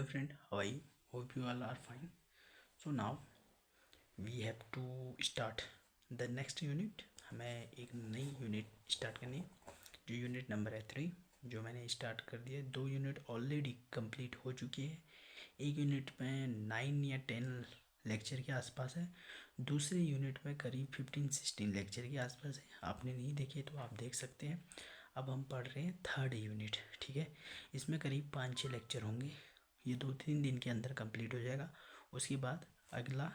Friend, how are you? Hope you all are fine. So now we have to start the next unit. हमें एक नई unit start करनी है जो unit number है 3, जो मैंने स्टार्ट कर दिया। 2 यूनिट ऑलरेडी कंप्लीट हो चुकी है। एक यूनिट में 9 या 10 लेक्चर के आसपास है, दूसरे यूनिट में करीब 15-16 लेक्चर के आसपास है। आपने नहीं देखे तो आप देख सकते हैं। अब हम पढ़ रहे हैं 3rd यूनिट, ठीक है। इसमें करीब 5-6 लेक्चर होंगे। ये 2-3 दिन के अंदर कंप्लीट हो जाएगा। उसके बाद अगला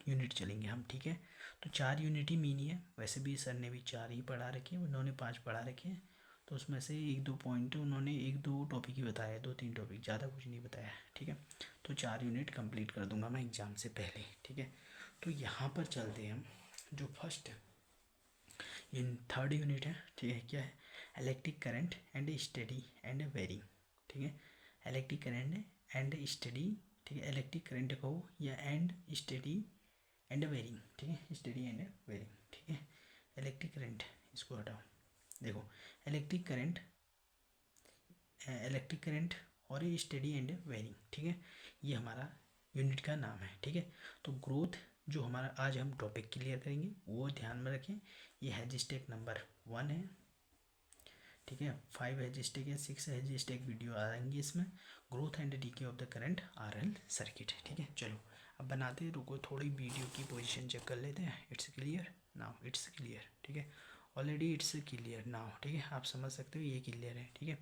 यूनिट चलेंगे हम, ठीक है। तो 4 यूनिट ही मीनी है। वैसे भी सर ने भी 4 ही पढ़ा रखे हैं, उन्होंने 5 पढ़ा रखे हैं। तो उसमें से 1-2 पॉइंट उन्होंने 1-2 टॉपिक ही बताया, 2-3 टॉपिक, ज़्यादा कुछ नहीं बताया, ठीक है। तो 4 यूनिट कंप्लीट कर दूंगा मैं एग्ज़ाम से पहले, ठीक है। तो यहाँ पर चलते हैं हम। जो फर्स्ट इन 3rd यूनिट है, ठीक है, क्या है? Electric current and study and wiring, ठीक है। इलेक्ट्रिक करंट एंड स्टडी, ठीक है। इलेक्ट्रिक करंट कहो या एंड स्टडी एंड वेरिंग, ठीक है। स्टडी एंड वेरिंग, ठीक है। इलेक्ट्रिक करंट इसको हटाओ। देखो, इलेक्ट्रिक करंट और ये स्टडी एंड वेरिंग, ठीक है। ये हमारा यूनिट का नाम है, ठीक है। तो ग्रोथ जो हमारा आज हम टॉपिक क्लियर करेंगे वो ध्यान में रखें। ये हैज स्टेक नंबर 1 है, ठीक है। 5 हैज स्टेक या 6 हैज स्टेक वीडियो आएंगे इसमें। Growth and decay of the current RL circuit, ठीक है। चलो अब बनाते हैं, रुको थोड़ी वीडियो की पोजीशन चेक कर लेते हैं। It's clear now, it's clear, ठीक है। ऑलरेडी इट्स क्लियर नाउ, ठीक है। आप समझ सकते हो ये क्लियर है, ठीक है।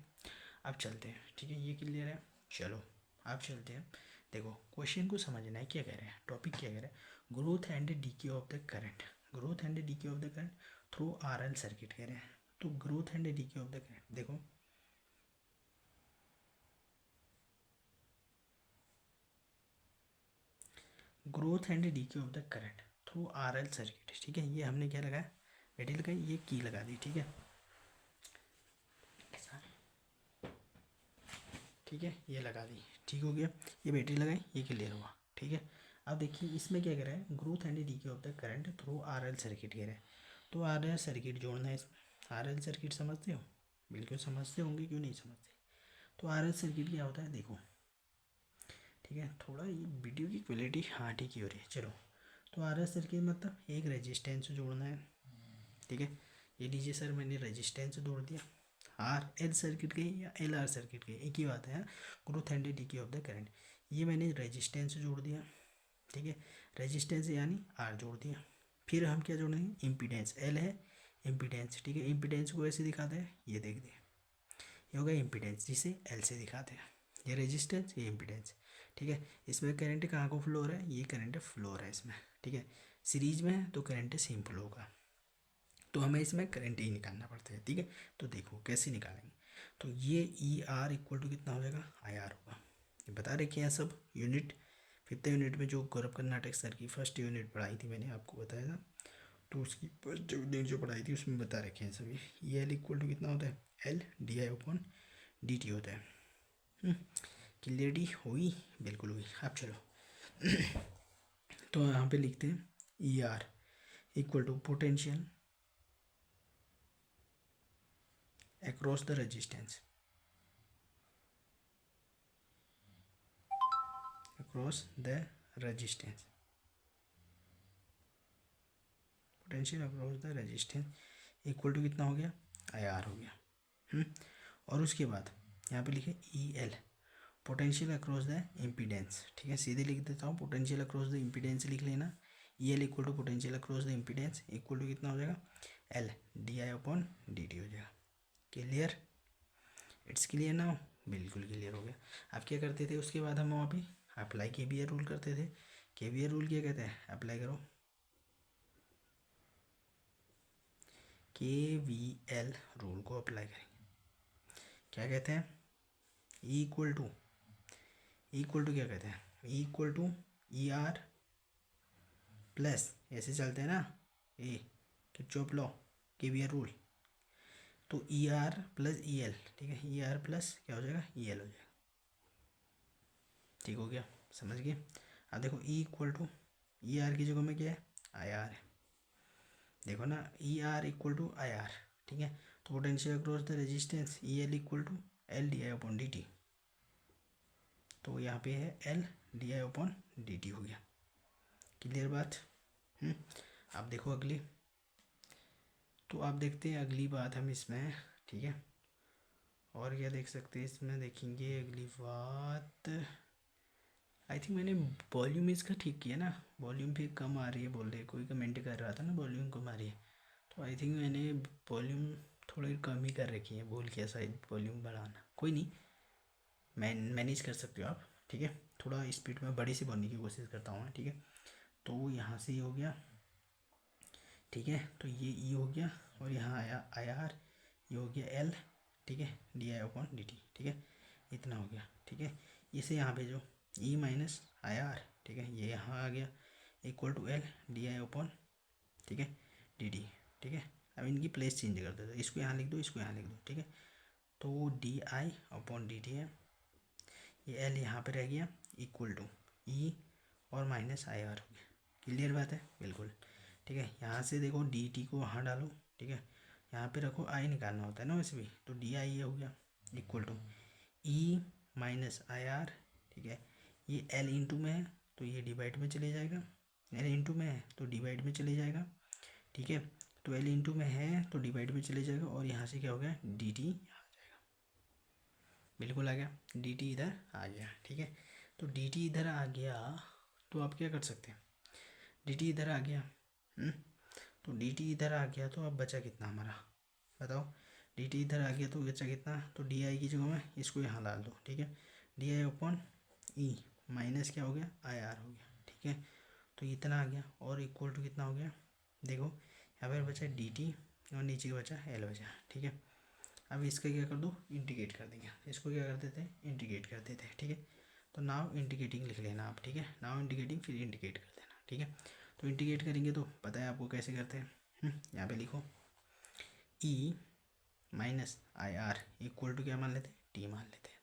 अब चलते हैं, ठीक है। ये क्लियर है, चलो अब चलते हैं। देखो क्वेश्चन को समझना है, क्या कह रहे हैं, टॉपिक क्या कह रहे हैं। Growth and decay of the current, growth and decay of the current through RL circuit कह रहे हैं। तो growth and decay of the current, देखो growth and decay of the current through RL circuit, ठीक है। ये हमने क्या लगाया, बैटरी लगाई, ये की लगा दी, ठीक है। ठीक है, ये लगा दी, ठीक हो गया। ये बैटरी लगाई, ये क्लियर हुआ, ठीक है। अब देखिए इसमें क्या कह रहा है, growth and decay of the current through RL circuit कह रहा है। तो आरएल सर्किट जोड़ना है इसमें। आरएल सर्किट समझते हो? बिल्कुल समझते होंगे, क्यों नहीं समझते। तो आरएल सर्किट क्या होता है, देखो, ठीक है। थोड़ा ये वीडियो की क्वालिटी हाँ ठीक ही हो रही है, चलो। तो आरएल सर्किट मतलब एक रेजिस्टेंस जोड़ना है, ठीक है। ये लीजिए सर, मैंने रेजिस्टेंस जोड़ दिया। आर एल सर्किट के या एल आर सर्किट के एक ही बात है। Growth and decay of the current, ये मैंने रेजिस्टेंस जोड़ दिया, ठीक है। रेजिस्टेंस यानी आर जोड़ दिया। फिर हम क्या जोड़ेंगे, इम्पीडेंस, एल है इम्पीडेंस, ठीक है। इम्पीडेंस को ऐसे दिखाते हैं, ये देख दे, ये होगा इम्पीडेंस, जिसे एल से दिखाते हैं। ये रेजिस्टेंस, ये इम्पीडेंस, ठीक है। इसमें करंट कहाँ को फ्लो हो रहा है, ये करंट फ्लो हो रहा है इसमें, ठीक है। सीरीज में है तो करंट सेम फ्लो होगा, तो हमें इसमें करंट ही निकालना पड़ता है, ठीक है। तो देखो कैसे निकालेंगे। तो ये ई आर इक्वल टू कितना हो जाएगा, आई आर होगा। ये बता रखे हैं सब यूनिट। 5th यूनिट में जो गौरव कर्नाटक सर की फर्स्ट यूनिट पढ़ाई थी, मैंने आपको बताया था। तो उसकी फर्स्ट यूनिट जो पढ़ाई थी उसमें बता रखे हैं सभी। ये एल इक्वल टू कितना होता है, L D I upon D T होता है। क्लियरिटी हुई, बिल्कुल हुई। अब चलो तो यहाँ पे लिखते हैं E R equal to potential across the resistance, across the resistance, potential across the resistance equal to कितना हो गया, आई आर हो गया। और उसके बाद यहाँ पे लिखे E L, potential across the impedance, ठीक है। सीधे लिख देता हूँ, पोटेंशियल अक्रॉस द इम्पीडेंस लिख लेना। E L equal to potential across the impedance equal to कितना हो जाएगा, L D I upon D T हो जाएगा। क्लियर, इट्स क्लियर ना, बिल्कुल क्लियर हो गया। आप क्या करते थे उसके बाद, हम वहाँ पे अप्लाई केवीएल रूल करते थे। केवीएल रूल क्या कहते हैं, अप्लाई करो, केवीएल रूल को अप्लाई करेंगे। क्या कहते हैं, ई इक्वल टू क्या कहते हैं, E equal to E R plus, ऐसे चलते हैं ना, a Kirchhoff law, KVL rule. तो E R plus E L, ठीक है। ई आर प्लस क्या हो जाएगा, ई एल हो जाएगा, ठीक हो गया, समझ गए। अब देखो E equal to E R की जगह में क्या है, आई आर है। देखो ना, E R equal to I R, ठीक है। तो potential across the resistance E L equal to L D I upon D T. तो यहाँ पे है L D I upon D T हो गया। क्लियर बात? आप देखो अगली, तो आप देखते हैं अगली बात हम इसमें, ठीक है। और क्या देख सकते हैं इसमें, देखेंगे अगली बात। आई थिंक मैंने वॉल्यूम इसका ठीक किया ना, वॉल्यूम भी कम आ रही है बोल रहे, कोई कमेंट कर रहा था ना वॉल्यूम कम आ रही है, तो आई थिंक मैंने वॉल्यूम थोड़ी कम ही कर रखी है, भूल किया शायद वॉल्यूम बढ़ाना। कोई नहीं, मैनेज कर सकते हो आप, ठीक है। थोड़ा स्पीड में बड़ी सी बोलने की कोशिश करता हूँ मैं, ठीक है। तो यहाँ से हो गया, ठीक है। तो ये ई हो गया और यहाँ आया आई आर, ये हो गया एल, ठीक है, D I upon D T, ठीक है। इतना हो गया, ठीक है। इसे यहाँ भेजो, ई माइनस आई आर, ठीक है, ये यहाँ आ गया equal to L D I upon, ठीक है, डी टी, ठीक है। अब इनकी प्लेस चेंज कर दो, इसको यहाँ लिख दो, इसको यहाँ लिख दो, ठीक है। तो D I upon D T है, ये एल यहाँ पे रह गया इक्वल टू ई और माइनस आई आर हो गया। क्लियर बात है? बिल्कुल, ठीक है। यहाँ से देखो डी टी को वहाँ डालो, ठीक है, यहाँ पे रखो, आई निकालना होता है ना वैसे भी, तो डी आई ये हो गया equal to E minus I R, ठीक है। ये एल इंटू में है तो ये डिवाइड में चले जाएगा, एल इंटू में है तो डिवाइड में चले जाएगा, ठीक है। तो एल इंटू में है तो डिवाइड में चले जाएगा, और यहाँ से क्या हो गया, डी टी आ जाएगा। बिल्कुल आ गया, डी टी इधर आ गया, ठीक है। तो डी टी इधर आ गया तो आप क्या कर सकते हैं, डी टी इधर आ गया, तो डी टी इधर आ गया तो अब बचा कितना हमारा, बताओ। डी टी इधर आ गया तो बचा कितना, तो डी आई की जगह में इसको यहाँ डाल दो, ठीक है। D I upon E minus क्या हो गया, आई आर हो गया, ठीक है। तो इतना आ गया और इक्वल टू कितना हो गया, देखो यहाँ पर बचा डी टी और नीचे बचा एल बचा, ठीक है। अब इसका क्या कर दो, इंटीग्रेट कर देंगे, इसको क्या कर देते हैं, इंटीग्रेट कर देते हैं, ठीक है। तो नाउ इंटीग्रेटिंग लिख लेना आप, ठीक है, नाउ इंटीग्रेटिंग फिर इंटीग्रेट कर देना, ठीक है। तो इंटीग्रेट करेंगे तो पता है आपको कैसे करते हैं, यहाँ पे लिखो E minus I R equal to क्या मान लेते हैं, टी मान लेते हैं,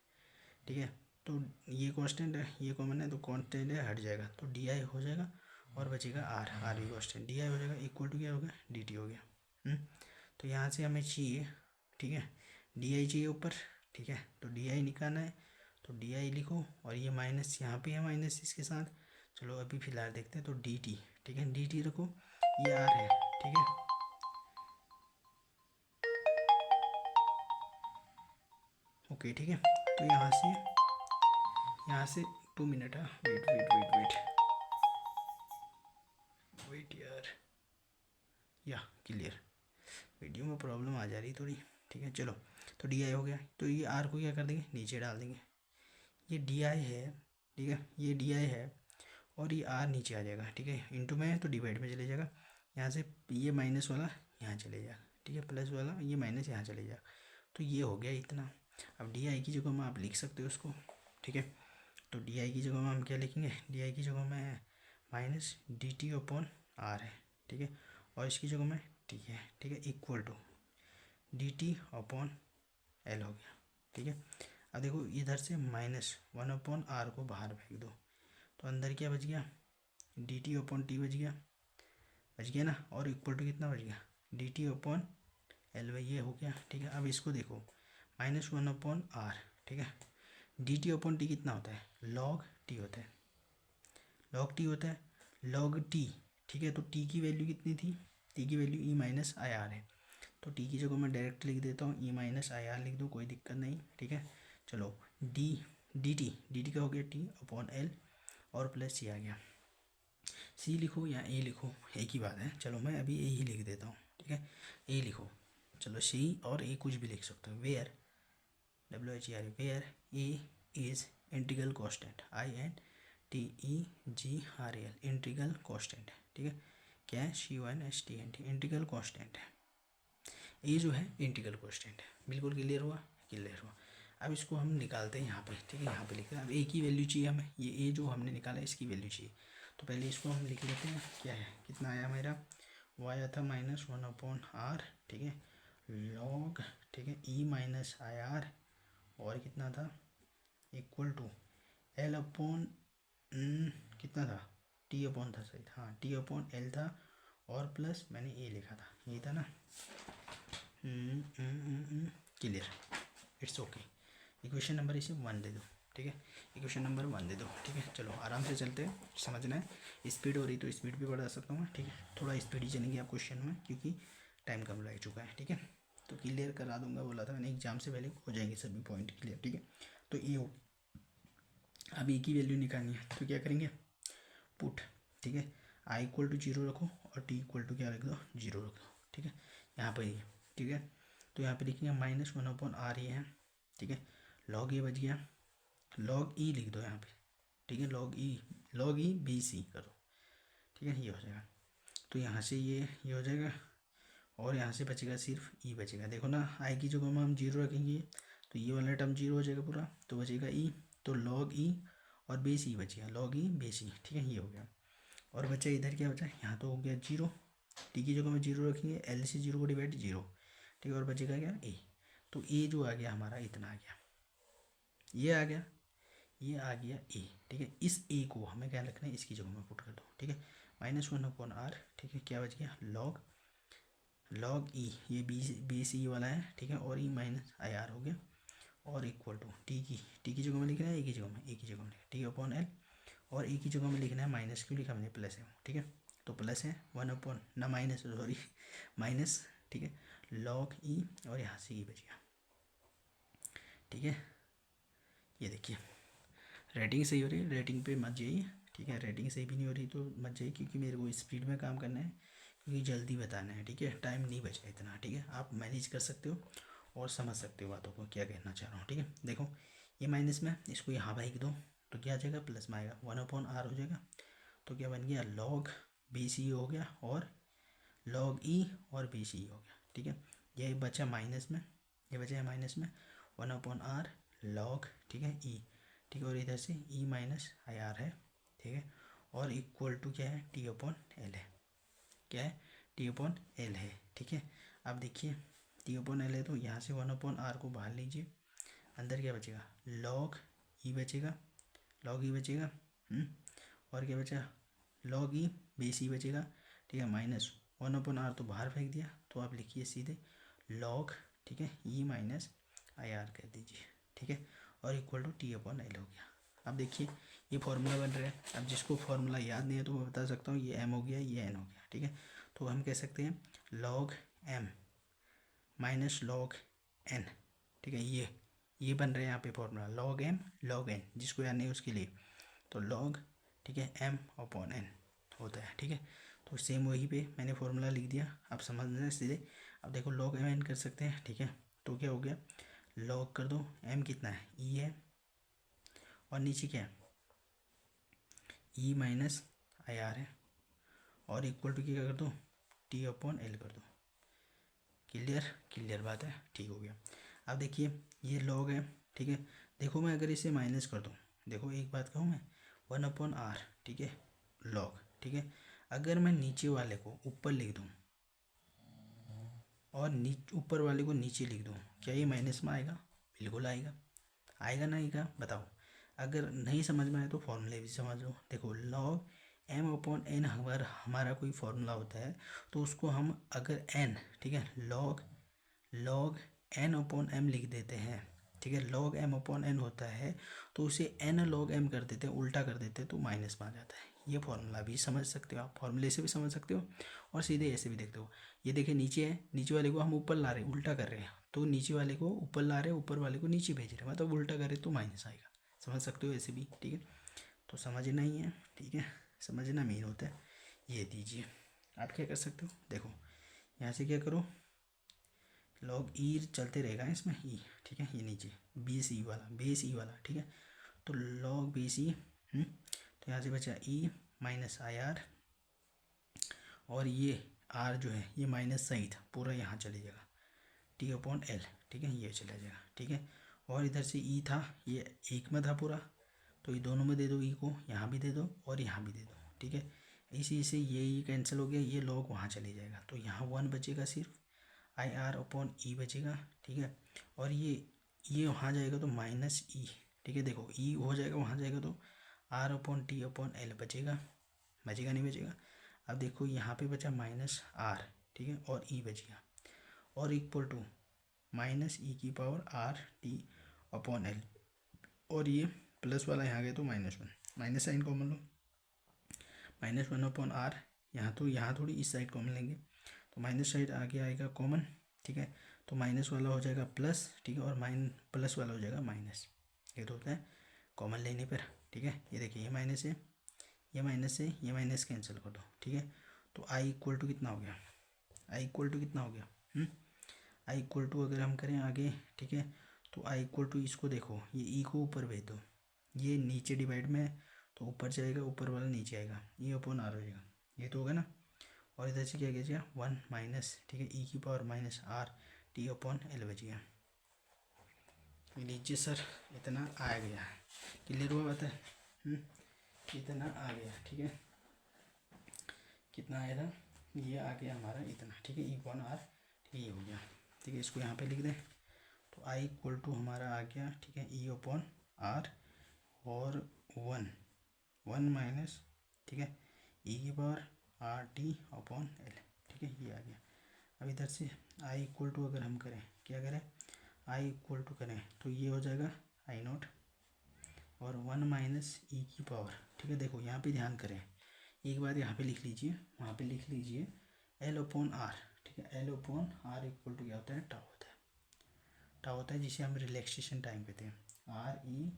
ठीक है। तो ये कांस्टेंट है, ये कॉमन है तो कांस्टेंट है, हट जाएगा तो डी आई हो जाएगा और बचेगा आर, आर भी कांस्टेंट, डी आई हो जाएगा इक्वल टू क्या हो गया, डी टी हो गया। तो यहाँ से हमें चाहिए, ठीक है, डी आई चाहिए ऊपर, ठीक है। तो डी आई निकालना है तो डी आई लिखो, और ये माइनस यहाँ पे है माइनस इसके साथ, चलो अभी फिलहाल देखते हैं। तो डी टी, ठीक है, डी टी रखो, ये आर है, ठीक है। ओके, ठीक है। तो यहाँ से 2 मिनट है, wait wait wait wait wait यार, या क्लियर, वीडियो में प्रॉब्लम आ जा रही थोड़ी, ठीक है। चलो, तो डी आई हो गया, तो ये आर को क्या कर देंगे, नीचे डाल देंगे, ये डी आई है, ठीक है, ये डी आई है और ये आर नीचे आ जाएगा, ठीक है। इंटू में है तो डिवाइड में चले जाएगा, यहाँ से ये माइनस वाला यहाँ चले जाएगा, ठीक है, प्लस वाला ये माइनस यहाँ चले जाएगा, तो ये हो गया इतना। अब डी आई की जगह में आप लिख सकते हो उसको, ठीक है। तो डी आई की जगह में हम क्या लिखेंगे, डी आई की जगह में है minus D T upon R है, ठीक है, और इसकी जगह में टी है, ठीक है, equal to D T upon L हो गया, ठीक है। अब देखो इधर से -1 अपॉन आर को बाहर फेंक दो, तो अंदर क्या बच गया, डी टी अपॉन टी बच गया ना, और इक्वल टू कितना बच गया, D T upon L Y, ये हो गया, ठीक है। अब इसको देखो -1 अपॉन आर, ठीक है, डी टी अपॉन टी कितना होता है, लॉग टी होता है, लॉग टी होता है, लॉग टी, ठीक है। तो टी की वैल्यू कितनी थी, टी की value E minus I are है, तो टी की जगह मैं डायरेक्ट लिख देता हूँ, ई माइनस आई आर लिख दो, कोई दिक्कत नहीं, ठीक है। चलो डी टी का हो गया टी अपॉन एल और प्लस सी आ गया, सी लिखो या ए लिखो एक ही बात है, चलो मैं अभी ए ही लिख देता हूँ, ठीक है, ए लिखो, चलो सी और ए कुछ भी लिख सकते हो, where WHER where A is integral constant, INTEGRAL integral constant है, ठीक है, क्या है, CONSTANT इंटीग्रल कांस्टेंट है, ए जो है इंटीग्रल कांस्टेंट है। बिल्कुल क्लियर हुआ, क्लियर हुआ। अब इसको हम निकालते हैं यहाँ पे, ठीक है, यहाँ पे लिखते हैं। अब ए की वैल्यू चाहिए हमें, ये ए जो हमने निकाला है इसकी वैल्यू चाहिए, तो पहले इसको हम लिख लेते हैं, क्या है, कितना आया मेरा, वो आया था -1 अपॉन आर, ठीक है, लॉग, ठीक है, ई माइनस आई आर, और कितना था, इक्वल टू एल अपॉन कितना था, टी अपॉन था सही था, हाँ, टी अपॉन एल था, और प्लस मैंने ए लिखा था, ये था ना, clear, it's okay. Equation number इसे 1 दे दो, ठीक है, ये क्वेश्चन नंबर 1 दे दो। ठीक है, चलो आराम से चलते हैं, समझना है। स्पीड हो रही तो स्पीड भी बढ़ा सकता हूँ मैं। ठीक है, थोड़ा स्पीड ही चलेंगे आप क्वेश्चन में, क्योंकि टाइम कम लग चुका है। ठीक है, तो क्लियर करा दूंगा, बोला था मैंने एग्जाम से पहले हो जाएंगे सभी पॉइंट क्लियर। ठीक है, तो ये हो, अब ए की वैल्यू निकालनी है, तो क्या करेंगे, पुट। ठीक है, आई इक्वल टू 0 रखो और टी इक्वल टू क्या रख दो, 0 रख दो। ठीक है, यहाँ पर ये, ठीक है, तो यहाँ पे लिखेंगे -1/r ये है। ठीक है, लॉग ये बच गया, लॉग ई लिख दो यहाँ पे। ठीक है, लॉग ई बी सी करो। ठीक है, ये हो जाएगा, तो यहाँ से ये हो जाएगा, और यहाँ से बचेगा सिर्फ ई बचेगा। देखो ना, आई की जगह में हम 0 रखेंगे तो ये वाला टर्म 0 हो जाएगा पूरा, तो बचेगा ई, तो लॉग ई और बेस ई बचेगा, लॉग ई बेस ई। ठीक है, ये हो गया, और बचा इधर क्या बचा, यहाँ तो हो गया 0, टी की जगह में 0 रखेंगे, एल से 0 को डिवाइड 0। ठीक है, और बचेगा क्या, ए। तो ए जो आ गया हमारा इतना आ गया, ये आ गया, ये आ गया ए। ठीक है, इस ए को हमें क्या रखना है, इसकी जगह में पुट कर दो। ठीक है, -1/r। ठीक है, क्या बच गया, लॉग ई, ये बी सी वाला है। ठीक है, और ई माइनस आई आर हो गया, और इक्वल टू टी की जगह में लिखना है, ए की जगह में लिखना है, टी अपॉन एल, और ए की जगह में लिखना है माइनस, क्यों लिखा मैंने, प्लस है। ठीक है, तो प्लस है 1 ना माइनस, सॉरी माइनस। ठीक है, लॉग ई, और यहाँ से ई बच गया। ठीक है, ये देखिए रेटिंग सही हो रही है, रेटिंग पे मत जाइए। ठीक है, रेटिंग सही भी नहीं हो रही तो मत जाइए, क्योंकि मेरे को स्पीड में काम करना है, क्योंकि जल्दी बताना है। ठीक है, टाइम नहीं बचा इतना। ठीक है, आप मैनेज कर सकते हो और समझ सकते हो बातों को, क्या कहना चाह रहा हूँ। ठीक है, देखो ये माइनस में, इसको यहाँ भाई दो तो क्या आ जाएगा, प्लस में आएगा, 1/r हो जाएगा। तो क्या बन गया, लॉग बी सी हो गया, और लॉग ई और बी सी हो गया। ठीक है, ये बचा माइनस में, ये बचा है माइनस में 1/r लॉग, ठीक है, ई। ठीक है, और इधर से ई माइनस आई आर है। ठीक है, और इक्वल टू क्या है, टी अपॉन एल है। क्या है, टी अपॉन एल है। ठीक है, अब देखिए टी अपॉन एल है, तो यहाँ से 1/r को बाहर लीजिए, अंदर क्या बचेगा, लॉग ई बचेगा, लॉग ई बचेगा। और क्या बचा, लॉग ई बेस ई बचेगा। ठीक है, -1/r तो बाहर फेंक दिया, तो आप लिखिए सीधे लॉग, ठीक है, ई माइनस आई आर कर दीजिए। ठीक है, और equal to T upon L हो गया। अब देखिए ये फॉर्मूला बन रहा है। अब जिसको फॉर्मूला याद नहीं है तो मैं बता सकता हूँ, ये एम हो गया, ये एन हो गया। ठीक है, तो हम कह सकते हैं log M minus log N. ठीक है, ये बन रहा है यहाँ पे formula, log M log N, जिसको याद नहीं उसके लिए, तो लॉग, ठीक है, एम अपॉन एन होता है। ठीक है, तो सेम वही पे मैंने फॉर्मूला लिख दिया, आप समझना सीधे। अब देखो लॉग एम एन कर सकते हैं। ठीक है, तो क्या हो गया, लॉग कर दो, एम कितना है, ई है, और नीचे क्या है, ई माइनस आई आर है, और इक्वल टू क्या कर दो, टी अपॉन एल कर दो। क्लियर बात है, ठीक हो गया। अब देखिए ये लॉग है। ठीक है, देखो मैं अगर इसे माइनस कर दूँ, देखो एक बात कहूँ मैं, 1/r, ठीक है, लॉग, ठीक है, अगर मैं नीचे वाले को ऊपर लिख दूँ और ऊपर वाले को नीचे लिख दूँ, क्या ये माइनस में आएगा, बिल्कुल आएगा। आएगा ना, आएगा, बताओ। अगर नहीं समझ में आए तो फॉर्मूले भी समझ लो। देखो लॉग एम अपॉन एन, अगर हमारा कोई फॉर्मूला होता है तो उसको हम अगर एन, ठीक है, लॉग एन अपॉन एम लिख देते हैं। ठीक है, लॉग एम अपॉन एन होता है तो उसे एन लॉग एम कर देते हैं, उल्टा कर देते हैं, तो माइनस में आ जाता है। ये फॉर्मूला भी समझ सकते हो आप, फॉर्मूले से भी समझ सकते हो और सीधे ऐसे भी देखते हो। ये देखिए नीचे है, नीचे वाले को हम ऊपर ला रहे हैं, उल्टा कर रहे हैं, तो नीचे वाले को ऊपर ला रहे हैं, ऊपर वाले को नीचे भेज रहे हैं, मतलब उल्टा करे तो माइनस आएगा। समझ सकते हो ऐसे भी। ठीक है, तो समझना ही है। ठीक है, समझना मेन होता है। ये दीजिए, आप क्या कर सकते हो, देखो यहाँ से क्या करो, लॉग ई चलते रहेगा इसमें ई। ठीक है, ये नीचे बेस ई वाला, ठीक है, तो लॉग बेस ई, तो यहाँ से बचा ई माइनस आई आर, और ये आर जो है ये माइनस सही था, पूरा यहाँ चले जाएगा, टी अपॉन एल। ठीक है, ये चला जाएगा। ठीक है, और इधर से ई था, ये एक में था पूरा, तो ये दोनों में दे दो, ई को यहाँ भी दे दो और यहाँ भी दे दो। ठीक है, इसी से ये कैंसिल हो गया, ये लॉग वहाँ चले जाएगा, तो यहाँ 1 बचेगा, सिर्फ आई आर अपॉन ई बचेगा। ठीक है, और ये वहाँ जाएगा तो माइनस ई। ठीक है, देखो ई हो जाएगा, वहाँ जाएगा तो R upon T upon L बचेगा, नहीं बचेगा। अब देखो यहाँ पे बचा माइनस आर, ठीक है, और ई बचेगा, और इक्वल टू माइनस ई की power R T upon L, और ये प्लस वाला यहाँ गया तो -1, माइनस साइन कॉमन लो, -1/r, यहाँ थोड़ी इस साइड कॉमन लेंगे तो माइनस साइड आगे आएगा कॉमन, ठीक है। तो माइनस वाला हो जाएगा प्लस, ठीक है, और प्लस वाला हो जाएगा माइनस, ये तो होता है कॉमन लेने पर, ठीक है। ये देखिए ये माइनस है, ये माइनस है, ये माइनस कैंसिल कर दो, ठीक है। तो आई इक्वल टू कितना हो गया, आई इक्वल टू कितना हो गया, आई इक्वल टू अगर हम करें आगे, ठीक है, तो आई इक्वल टू इसको देखो, ये ई को ऊपर भेज दो, ये नीचे डिवाइड में है तो ऊपर जाएगा, ऊपर वाला नीचे आएगा, ये अपॉन आर हो जाएगा, ये तो होगा ना। और इधर से क्या गया 1 माइनस, ठीक है, ई की power minus R T upon L बच गया। लीजिए सर इतना आ गया, क्लियर हुआ बात है, इतना आ गया, ठीक है। कितना आया था, ये आ गया हमारा इतना, ठीक है, ई अपॉन आर, ठीक है, ये हो गया, ठीक है। इसको यहाँ पे लिख दें तो आई इक्वल टू हमारा आ गया, ठीक है, ई अपॉन आर और 1 माइनस, ठीक है, ई की power R T upon L, ठीक है, ये आ गया। अब इधर से आई इक्वल टू अगर हम करें, क्या करें, आई इक्वल टू करें तो ये हो जाएगा आई नॉट और 1 माइनस ई की पावर, ठीक है। देखो यहाँ पे ध्यान करें, एक बार यहाँ पे लिख लीजिए, वहाँ पे लिख लीजिए एल अपॉन आर, ठीक है, L upon R equal to क्या होता है, टाउ होता है, टाउ होता है, जिसे हम रिलैक्सेशन टाइम कहते हैं, आर ई,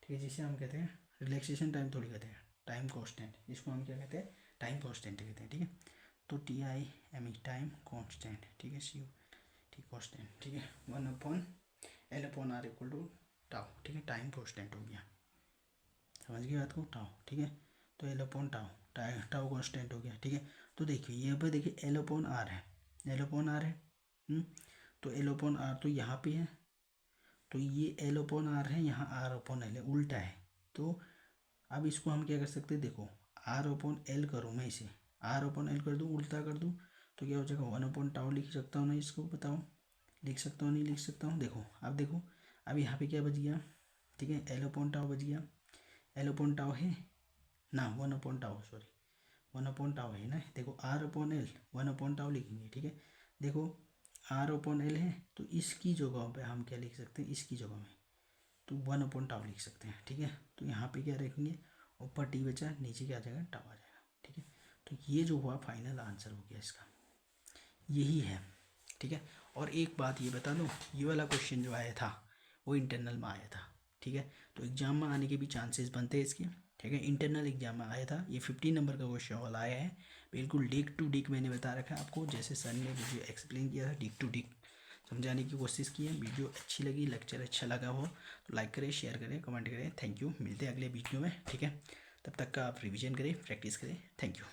ठीक है, जिसे हम कहते हैं रिलैक्सेशन टाइम थोड़ी कहते हैं, टाइम कॉन्स्टेंट, इसको हम क्या कहते हैं, टाइम कॉन्स्टेंट कहते हैं, ठीक है। तो T I M E time constant, ठीक है, सी ठीक कॉन्स्टेंट, ठीक है, 1 upon L upon R equal to tau, ठीक है, टाइम कॉन्स्टेंट हो गया, समझ गए बात को, टाउ, ठीक है। तो L upon tau, tau constant हो गया, ठीक है। तो देखिए यहाँ पर देखिए एल अपॉन आर है, एल अपॉन आर है, तो एल अपॉन आर तो यहाँ पे है, तो ये एल अपॉन आर है, यहाँ आर अपॉन एल है, उल्टा है। तो अब इसको हम क्या कर सकते हैं, देखो आर अपॉन एल करूँ मैं, इसे आर अपॉन एल कर दूँ, उल्टा कर दूँ तो क्या हो जाएगा, 1 अपॉन टाउ लिख सकता हूँ ना, इसको बताओ लिख सकता हूँ नहीं लिख सकता हूँ, देखो अब देखो, अब यहाँ पे क्या बच गया, ठीक है, एल अपॉन टाउ बच गया, एल अपॉन टाउ है ना, 1 upon tau, sorry 1 upon tau है ना, देखो R upon L 1 upon tau लिखेंगे, ठीक है। देखो आर अपॉन एल है तो इसकी जगह पे हम क्या लिख सकते हैं, इसकी जगह में तो 1 अपॉन टाउ लिख सकते हैं, ठीक है। तो यहाँ पे क्या रखेंगे, ऊपर टी बचा, नीचे क्या आ जाएगा, टाउ आ जाएगा, ठीक है। तो ये जो हुआ फाइनल आंसर हो गया इसका, यही है, ठीक है। और एक बात ये बता दूँ, ये वाला क्वेश्चन जो आया था वो इंटरनल में आया था, ठीक है। तो एग्जाम में आने के भी चांसेस बनते हैं इसके, ठीक है। इंटरनल एग्जाम में आया था, ये 15 नंबर का क्वेश्चन वाला आया है, बिल्कुल डिक टू डिक मैंने बता रखा है आपको, जैसे सर ने वीडियो एक्सप्लेन किया था, डिक टू डिक समझाने की कोशिश की है। वीडियो अच्छी लगी, लेक्चर अच्छा लगा हो तो लाइक करें, शेयर करें, कमेंट करें, थैंक यू। मिलते हैं अगले वीडियो में, ठीक है। तब तक का आप रिवीजन करें, प्रैक्टिस करें, थैंक यू।